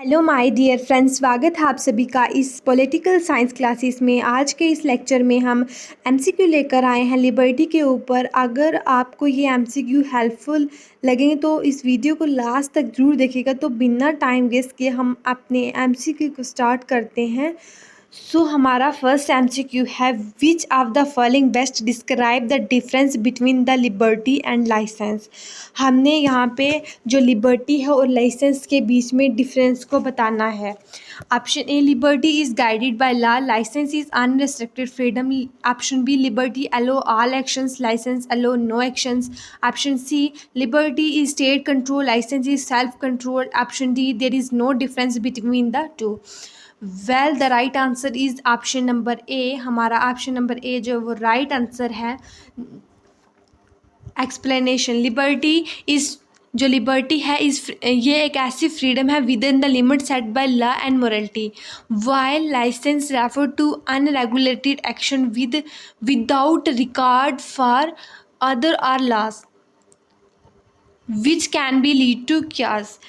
Hello my dear friends, स्वागत है आप सभी का इस पॉलिटिकल साइंस क्लासेस में। आज के इस लेक्चर में हम एमसीक्यू लेकर आए हैं लिबर्टी के ऊपर। अगर आपको ये एमसीक्यू हेल्पफुल लगेंगे तो इस वीडियो को लास्ट तक ज़रूर देखिएगा। तो बिना टाइम वेस्ट किए हम अपने एमसीक्यू को स्टार्ट करते हैं। हमारा फर्स्ट एमसीक्यू है, which of the following best describe the difference between the liberty and licence. हमने यहाँ पे जो लिबर्टी है और लाइसेंस के बीच में डिफरेंस को बताना है। Option A, liberty is guided by law, licence is unrestricted freedom. Option B, liberty allow all actions, licence allow no actions. Option C, liberty is state control, licence is self control. Option D, there is no difference between the two. Well, the right answer is option number A. हमारा option number A जो वो right answer है। Explanation, liberty is जो liberty है ये एक ऐसी freedom है within the limit set by law and morality, while licence refer to unregulated action without regard for other or laws which can be lead to chaos.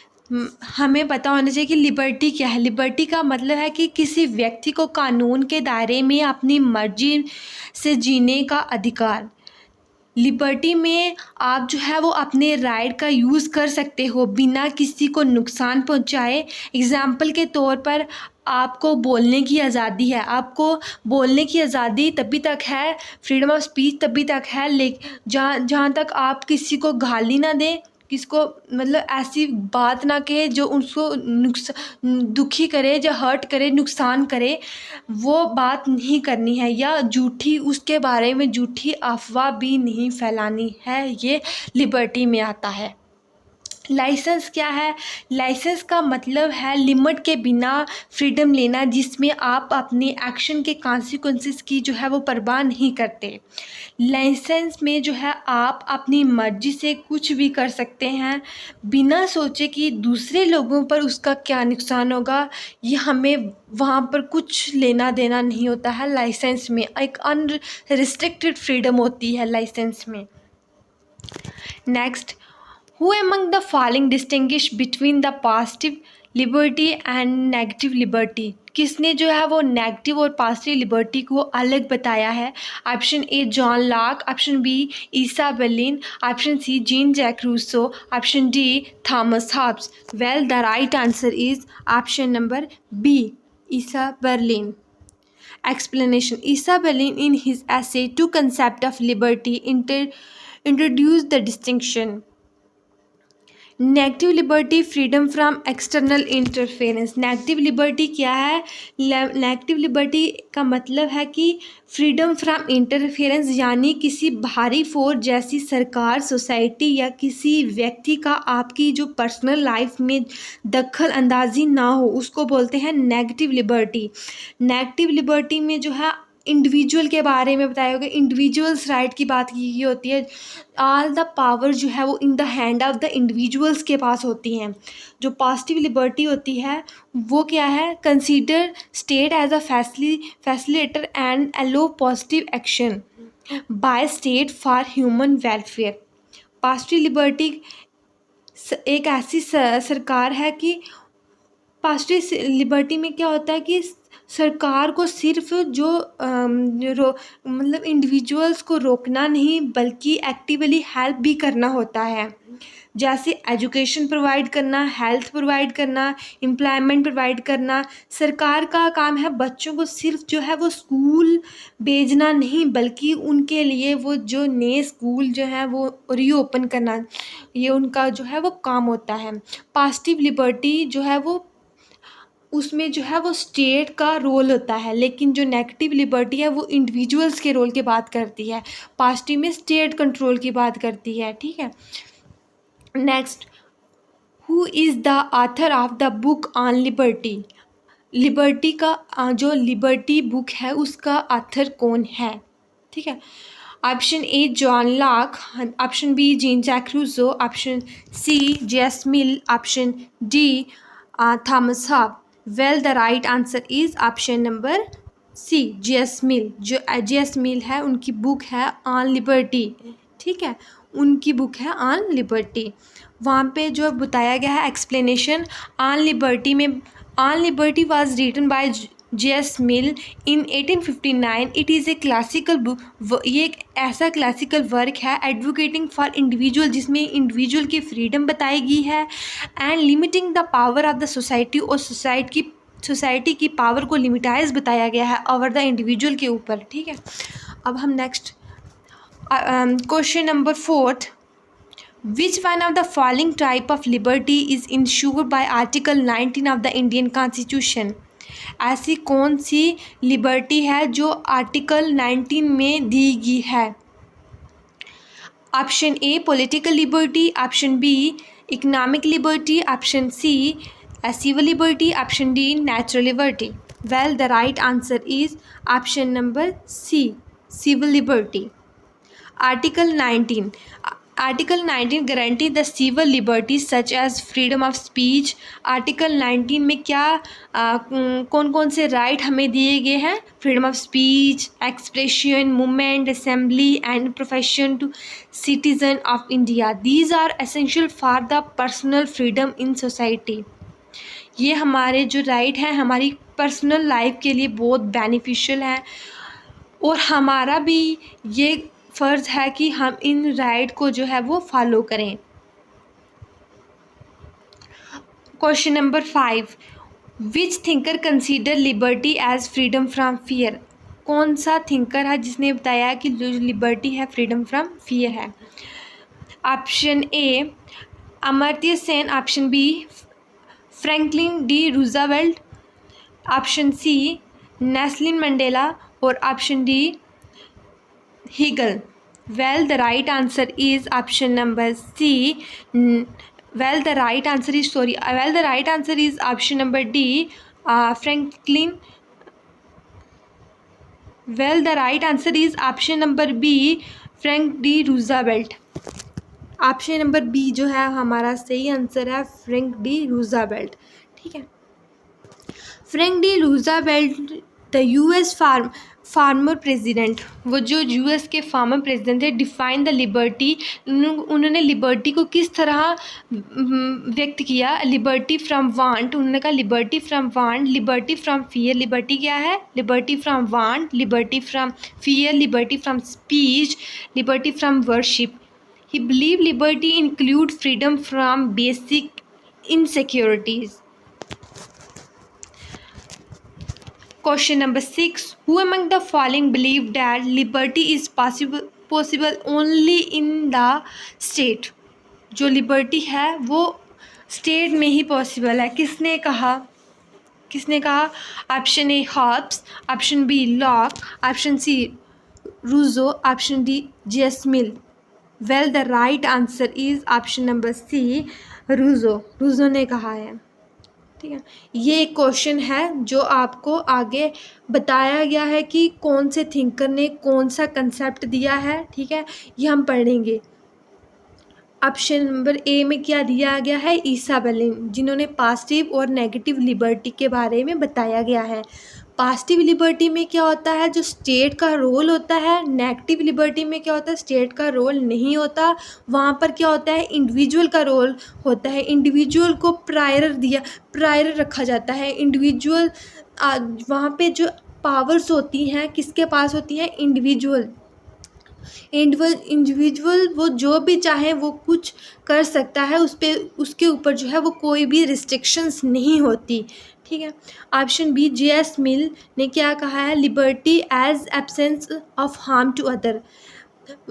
हमें पता होना चाहिए कि लिबर्टी क्या है। लिबर्टी का मतलब है कि किसी व्यक्ति को कानून के दायरे में अपनी मर्जी से जीने का अधिकार। लिबर्टी में आप जो है वो अपने राइट का यूज़ कर सकते हो बिना किसी को नुकसान पहुंचाए। एग्ज़ाम्पल के तौर पर आपको बोलने की आज़ादी है, आपको बोलने की आज़ादी तभी तक है, फ्रीडम ऑफ स्पीच तभी तक है, जहाँ तक आप किसी को गाली ना दें, किसको मतलब ऐसी बात ना कहे जो उसको दुखी करे या हर्ट करे, नुकसान करे, वो बात नहीं करनी है। या झूठी उसके बारे में झूठी अफवाह भी नहीं फैलानी है। ये लिबर्टी में आता है। लाइसेंस क्या है? लाइसेंस का मतलब है लिमिट के बिना फ्रीडम लेना, जिसमें आप अपने एक्शन के कॉन्सिक्वेंसेस की जो है वो परवाह नहीं करते। लाइसेंस में जो है आप अपनी मर्जी से कुछ भी कर सकते हैं बिना सोचे कि दूसरे लोगों पर उसका क्या नुकसान होगा। ये हमें वहाँ पर कुछ लेना देना नहीं होता है। लाइसेंस में एक अनरिस्ट्रिक्टेड फ्रीडम होती है लाइसेंस में। Next, Who among the following distinguish between the positive liberty and negative liberty? किसने जो है वो नेगेटिव और पॉजिटिव लिबर्टी को अलग बताया है? Option A, John Locke. Option B, Isaiah Berlin. Option C, Jean Jacques Rousseau. Option D, Thomas Hobbes. Well, the right answer is option number B, Isaiah Berlin. Explanation, Issa Berlin in his essay To Concept of Liberty introduced the distinction. Negative liberty, freedom from external interference. Negative liberty क्या है? Negative liberty का मतलब है कि freedom from interference, यानी किसी बाहरी force जैसी सरकार, सोसाइटी या किसी व्यक्ति का आपकी जो पर्सनल लाइफ में दखल अंदाजी ना हो, उसको बोलते हैं नेगेटिव लिबर्टी। नेगेटिव लिबर्टी में जो है इंडिविजुअल के बारे में बताया होगा, इंडिविजुअल्स राइट की बात की होती है। ऑल द पावर जो है वो in the hand of the individuals के पास होती हैं। जो पॉजिटिव लिबर्टी होती है वो क्या है? Consider state as a facilitator and allow positive action by state for human welfare. Positive liberty एक ऐसी सरकार है कि पॉजिटिव लिबर्टी में क्या होता है कि सरकार को सिर्फ जो मतलब इंडिविजुअल्स को रोकना नहीं बल्कि एक्टिवली हेल्प भी करना होता है। जैसे एजुकेशन प्रोवाइड करना, हेल्थ प्रोवाइड करना, एम्प्लॉयमेंट प्रोवाइड करना। सरकार का काम है बच्चों को सिर्फ जो है वो स्कूल भेजना नहीं बल्कि उनके लिए वो जो नए स्कूल जो है वो रीओपन करना, ये उनका जो है वो काम होता है। पॉजिटिव लिबर्टी जो है वो उसमें जो है वो स्टेट का रोल होता है, लेकिन जो नेगेटिव लिबर्टी है वो इंडिविजुअल्स के रोल की बात करती है। पॉजिटिव में स्टेट कंट्रोल की बात करती है। ठीक है। Next, who is the author of the book on liberty? Liberty का जो लिबर्टी बुक है उसका ऑथर कौन है? ठीक है। Option A, John Locke. Option B, Jean Jacques Rousseau. Option C, JS. Mill. Option D, Thomas Hobbes. Well, the right answer is option number C, JS. Mill. जो JS. मिल है उनकी book है ऑन लिबर्टी। ठीक है, उनकी book है on liberty. वहाँ पे जो बताया गया है एक्सप्लेनेशन ऑन लिबर्टी में, on liberty was written by J.S. Mill in 1859। It is a classical book, ये एक ऐसा क्लासिकल वर्क है एडवोकेटिंग फॉर इंडिविजुअल, जिसमें इंडिविजुअल की फ्रीडम बताई गई है and limiting the power of the society, और सोसाइटी की पावर को लिमिटाइज बताया गया है ओवर द इंडिविजुअल के ऊपर। ठीक है, अब हम next question number 4th, Which one of the following type of liberty is ensured by Article 19 of the Indian Constitution? ऐसी कौन सी लिबर्टी है जो आर्टिकल 19 में दी गई है? Option A political liberty, option B economic liberty, option C civil liberty, option D natural liberty. Well the right answer is option number C, civil liberty. Article 19 guarantee the civil liberties such as freedom of speech। Article 19 में क्या कौन कौन से right हमें दिए गए हैं? Freedom of speech, expression, movement, assembly and profession to citizen of India. These are essential for the personal freedom in society. ये हमारे जो राइट हैं हमारी पर्सनल लाइफ के लिए बहुत बेनिफिशियल है, और हमारा भी ये फ़र्ज़ है कि हम इन राइट को जो है वो फॉलो करें। Question number 5, which thinker consider liberty as freedom from fear? कौन सा थिंकर है जिसने बताया कि जो लिबर्टी है फ्रीडम फ्रॉम फियर है? Option A Amartya Sen, option B Franklin D Roosevelt, option C Nelson Mandela, और option D Hegel। Well, the right answer is option number C. Well, the right answer is option number D, Franklin। Well, the right answer is option number B, Frank D Roosevelt. Option number B जो है हमारा सही answer है, Frank D Roosevelt. ठीक है, Frank D Roosevelt the US farmer president, वो जो US के फार्मर प्रेसिडेंट थे, डिफाइन द लिबर्टी। उन्होंने लिबर्टी को किस तरह व्यक्त किया? लिबर्टी फ्रॉम वांट, उन्होंने कहा liberty from want, liberty from fear. Liberty क्या है? Liberty from want, liberty from fear, liberty from speech, liberty from worship. He believe liberty include freedom from basic insecurities. Question number 6, who among the following believe that liberty is possible only in the state? जो liberty है वो state में ही possible है। किसने कहा? Option A Hobbes, option B Locke, option C Rousseau, option D J.S. Mill. Well the right answer is option number C, Rousseau ने कहा है। ठीक है, ये एक क्वेश्चन है जो आपको आगे बताया गया है कि कौन से थिंकर ने कौन सा कंसेप्ट दिया है। ठीक है, ये हम पढ़ेंगे। ऑप्शन नंबर ए में क्या दिया गया है? ईसा बेलिन, जिन्होंने पॉजिटिव और नेगेटिव लिबर्टी के बारे में बताया गया है। पॉजिटिव लिबर्टी में क्या होता है? जो स्टेट का रोल होता है। नेगेटिव लिबर्टी में क्या होता है? स्टेट का रोल नहीं होता। वहाँ पर क्या होता है? इंडिविजुअल का रोल होता है। इंडिविजुअल को प्रायर रखा जाता है। इंडिविजुअल वहाँ पे जो पावर्स होती हैं किसके पास होती हैं? इंडिविजुअल वो जो भी चाहे वो कुछ कर सकता है, उसके ऊपर जो है वो कोई भी रिस्ट्रिक्शंस नहीं होती। ठीक है, ऑप्शन बी J.S. मिल ने क्या कहा है? Liberty as absence of harm to other.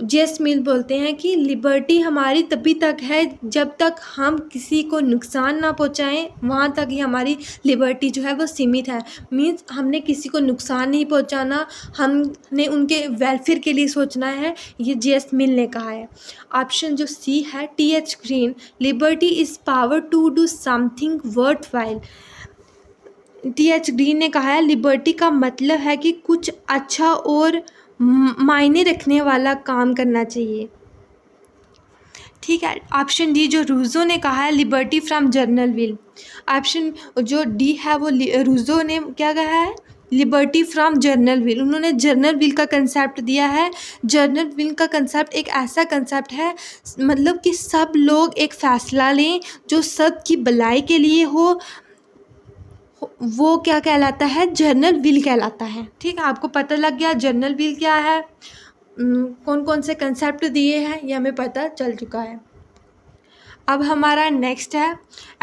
J.S. Mill बोलते हैं कि लिबर्टी हमारी तभी तक है जब तक हम किसी को नुकसान ना पहुंचाएं, वहाँ तक ही हमारी लिबर्टी जो है वो सीमित है। मीन्स हमने किसी को नुकसान नहीं पहुंचाना, हमने उनके वेलफेयर के लिए सोचना है, ये J.S. मिल ने कहा है। ऑप्शन जो सी है T.H. Green, liberty is power to do something worthwhile. T.H. Green ने कहा है लिबर्टी का मतलब है कि कुछ अच्छा और मायने रखने वाला काम करना चाहिए। ठीक है, ऑप्शन डी जो रूजो ने कहा है liberty from journal will. Option जो डी है वो रूजो ने क्या कहा है? लिबर्टी फ्रॉम जर्नल विल, उन्होंने जर्नल विल का कंसेप्ट दिया है। जर्नल विल का कंसेप्ट एक ऐसा कंसेप्ट है मतलब कि सब लोग एक फ़ैसला लें जो सब की भलाई के लिए हो, वो क्या कहलाता है, जर्नल विल कहलाता है। ठीक है, आपको पता लग गया जर्नल विल क्या है, कौन कौन से कंसेप्ट दिए हैं ये हमें पता चल चुका है। अब हमारा नेक्स्ट है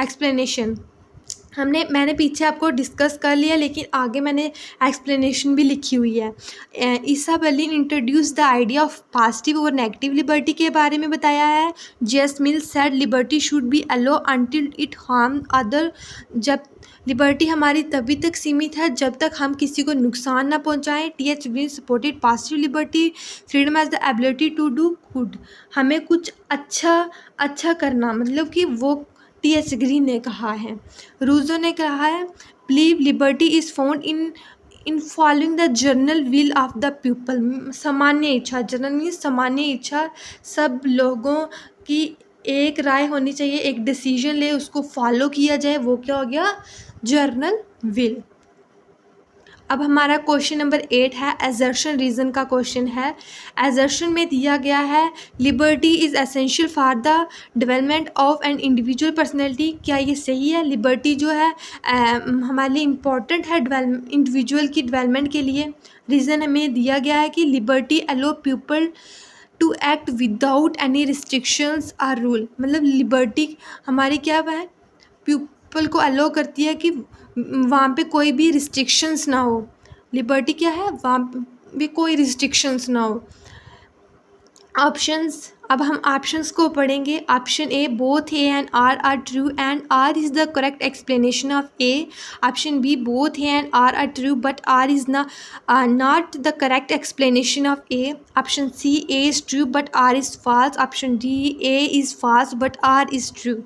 एक्सप्लेनेशन। मैंने पीछे आपको डिस्कस कर लिया, लेकिन आगे मैंने एक्सप्लेनेशन भी लिखी हुई है। Isaiah Berlin introduce the idea of positive और नेगेटिव लिबर्टी के बारे में बताया है। JS Mill said liberty should be allowed until it harm other, जब लिबर्टी हमारी तभी तक सीमित है जब तक हम किसी को नुकसान ना पहुंचाएं। T H. Green supported positive liberty freedom as the ability to do good, हमें कुछ अच्छा करना, मतलब कि वो टी.एच. ग्रीन ने कहा है। रूजो ने कहा है believe liberty is found in following the general will of the people, सामान्य इच्छा, जनरल मीन्स सामान्य इच्छा, सब लोगों की एक राय होनी चाहिए, एक डिसीजन ले उसको फॉलो किया जाए, वो क्या हो गया, जर्नल विल। अब हमारा क्वेश्चन नंबर 8 है एजर्शन रीज़न का क्वेश्चन है। एजर्शन में दिया गया है liberty is essential for the development of an individual personality, क्या ये सही है? लिबर्टी जो है हमारे लिए इम्पॉर्टेंट है इंडिविजुअल की डेवलपमेंट के लिए। रीज़न हमें दिया गया है कि liberty allow people to act without any restrictions or rule, मतलब लिबर्टी हमारी क्या है, पीपल को अलो करती है कि वहाँ पे कोई भी रिस्ट्रिक्शंस ना हो। लिबर्टी क्या है, वहाँ पे कोई रिस्ट्रिक्शंस ना हो। ऑप्शंस, अब हम ऑप्शंस को पढ़ेंगे। Option A both A and R true and R is the correct explanation of A. Option B both A and R true but R is not the correct explanation of A. Option C A is true but R is false. Option D A is false but R is true.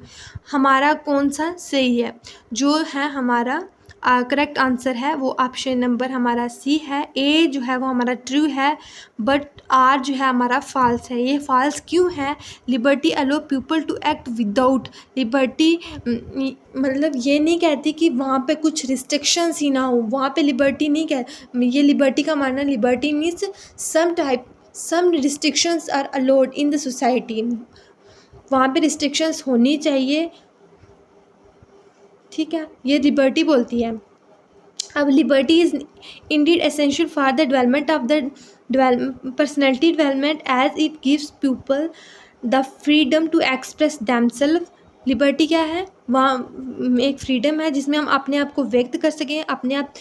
हमारा कौन सा सही है? जो है हमारा correct answer है वो ऑप्शन नंबर हमारा सी है। ए जो है वो हमारा ट्रू है बट आर जो है हमारा फॉल्स है। ये फॉल्स क्यों है? Liberty allow people to act without, liberty मतलब ये नहीं कहती कि वहाँ पे कुछ रिस्ट्रिक्शंस ही ना हो, वहाँ पे लिबर्टी नहीं ये लिबर्टी का मानना, liberty means some restrictions are allowed in the society, वहाँ पे रिस्ट्रिक्शंस होनी चाहिए। ठीक है, ये लिबर्टी बोलती है। अब liberty is indeed essential for the development of the personality development as it gives people the freedom to express themselves. Liberty क्या है? वहाँ एक फ्रीडम है जिसमें हम अपने आप को व्यक्त कर सकें, अपने आप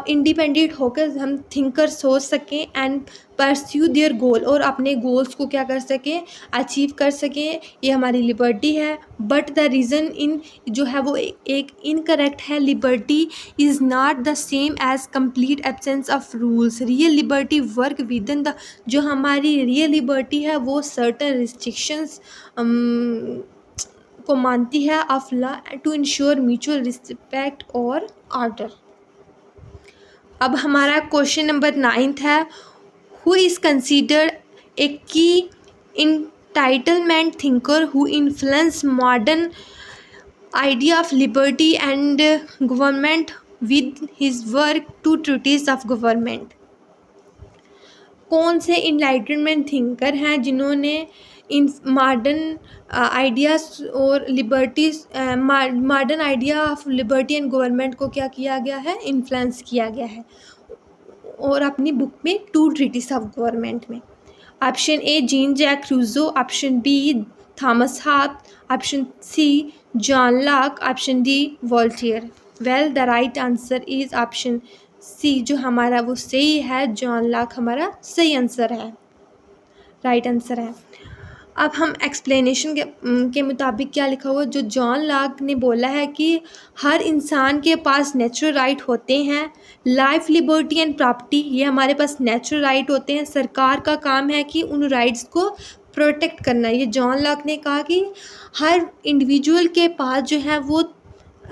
इंडिपेंडेंट होकर हम थिंकर सोच सकें एंड परस्यू देयर गोल, और अपने गोल्स को क्या कर सकें, अचीव कर सकें, ये हमारी लिबर्टी है। बट द रीज़न इन जो है वो एक इनकरेक्ट है। Liberty is not the same as complete absence of rules. Real liberty work within the, जो हमारी रियल लिबर्टी है वो सर्टन रिस्ट्रिक्शंस को मानती है of law to ensure mutual respect और ऑर्डर। अब हमारा क्वेश्चन नंबर 9 है हु इज़ कंसिडर्ड ए की entitlement thinker who influence modern idea of liberty and government with his work to treatise of government। कौन से इनलाइटनमेंट थिंकर हैं जिन्होंने in modern ideas और liberties modern idea of liberty and government को क्या किया गया है, इन्फ्लुएंस किया गया है, और अपनी बुक में टू ट्रीटिस ऑफ गवर्नमेंट में। Option A Jean Jacques Rousseau, option B Thomas Hobbes, option C John Locke, option D Voltaire. Well the right answer is option C, जो हमारा वो सही है, जॉन लॉक हमारा सही आंसर है, राइट आंसर है। अब हम एक्सप्लेनेशन के मुताबिक क्या लिखा हुआ, जो जॉन लॉक ने बोला है कि हर इंसान के पास नेचुरल राइट होते हैं, लाइफ लिबर्टी एंड प्रॉपर्टी, ये हमारे पास नेचुरल राइट होते हैं, सरकार का काम है कि उन राइट्स को प्रोटेक्ट करना। ये जॉन लॉक ने कहा कि हर इंडिविजुअल के पास जो है वो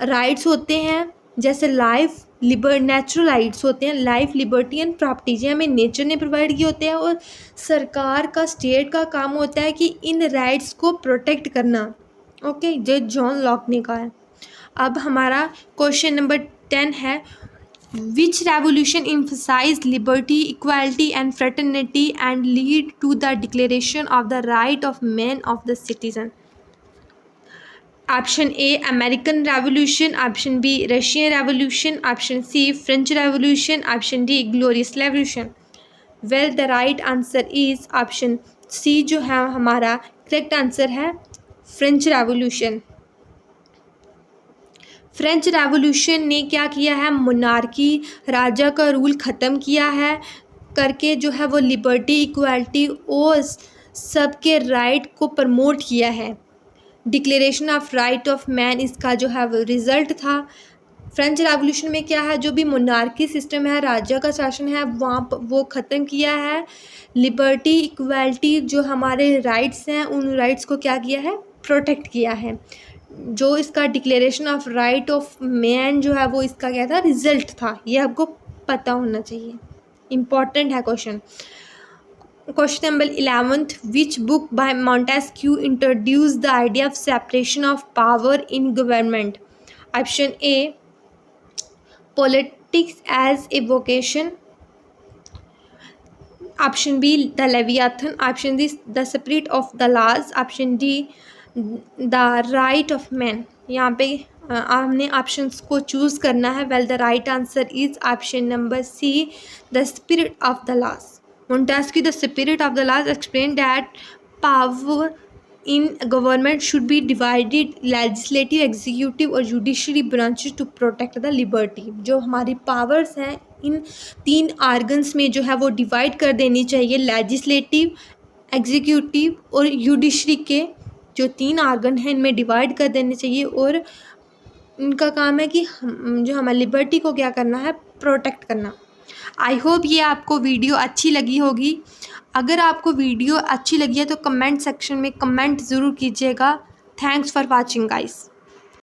राइट्स होते हैं, जैसे लाइफ नेचुरल राइट्स होते हैं, लाइफ लिबर्टी एंड प्रॉपर्टी जो हमें नेचर ने प्रोवाइड किए होते हैं, और सरकार का, स्टेट का काम होता है कि इन राइट्स को प्रोटेक्ट करना। ओके, जो जॉन लॉक ने कहा है। अब हमारा क्वेश्चन नंबर 10 है Which revolution emphasized liberty, equality and fraternity and lead to the declaration of the right of men of the citizen? Option A, American Revolution. Option B, Russian Revolution. Option C, French Revolution. Option D, Glorious Revolution. Well, the right answer is option C, जो है हमारा correct answer है French revolution. French revolution ने क्या किया है, monarchy राजा का rule ख़त्म किया है करके जो है वो लिबर्टी, इक्वालिटी और सबके राइट को प्रमोट किया है। Declaration of right of man इसका जो है वो रिज़ल्ट था। फ्रेंच रेवोल्यूशन में क्या है, जो भी मोनार्की सिस्टम है, राजा का शासन है, वहाँ वो ख़त्म किया है। लिबर्टी, इक्वालिटी जो हमारे राइट्स हैं, उन राइट्स को क्या किया है, प्रोटेक्ट किया है। जो इसका declaration of right of man जो है वो इसका क्या था, रिजल्ट था। ये आपको पता होना चाहिए, इम्पॉर्टेंट है question. Question number 11th. Which book by Montesquieu introduced the idea of separation of power in government? Option A, Politics as a Vocation. Option B, The Leviathan. Option C, The Spirit of the Laws. Option D, The Right of Man. यहाँ पे हमने options को choose करना है। Well, the right answer is option number C, the spirit of the laws. Montesquieu, the spirit of the laws, explained that power in government should be divided legislative, executive और judiciary branches to protect the liberty। जो हमारी powers हैं इन तीन organs में जो है वो divide कर देनी चाहिए। लेजिस्लेटिव, एग्जीक्यूटिव और जुडिशरी के जो तीन आर्गन हैं इनमें डिवाइड कर देने चाहिए और इनका काम है कि जो हमारी लिबर्टी को क्या करना है, प्रोटेक्ट करना। आई होप ये आपको वीडियो अच्छी लगी होगी। अगर आपको वीडियो अच्छी लगी है तो कमेंट सेक्शन में कमेंट ज़रूर कीजिएगा। Thanks for watching guys.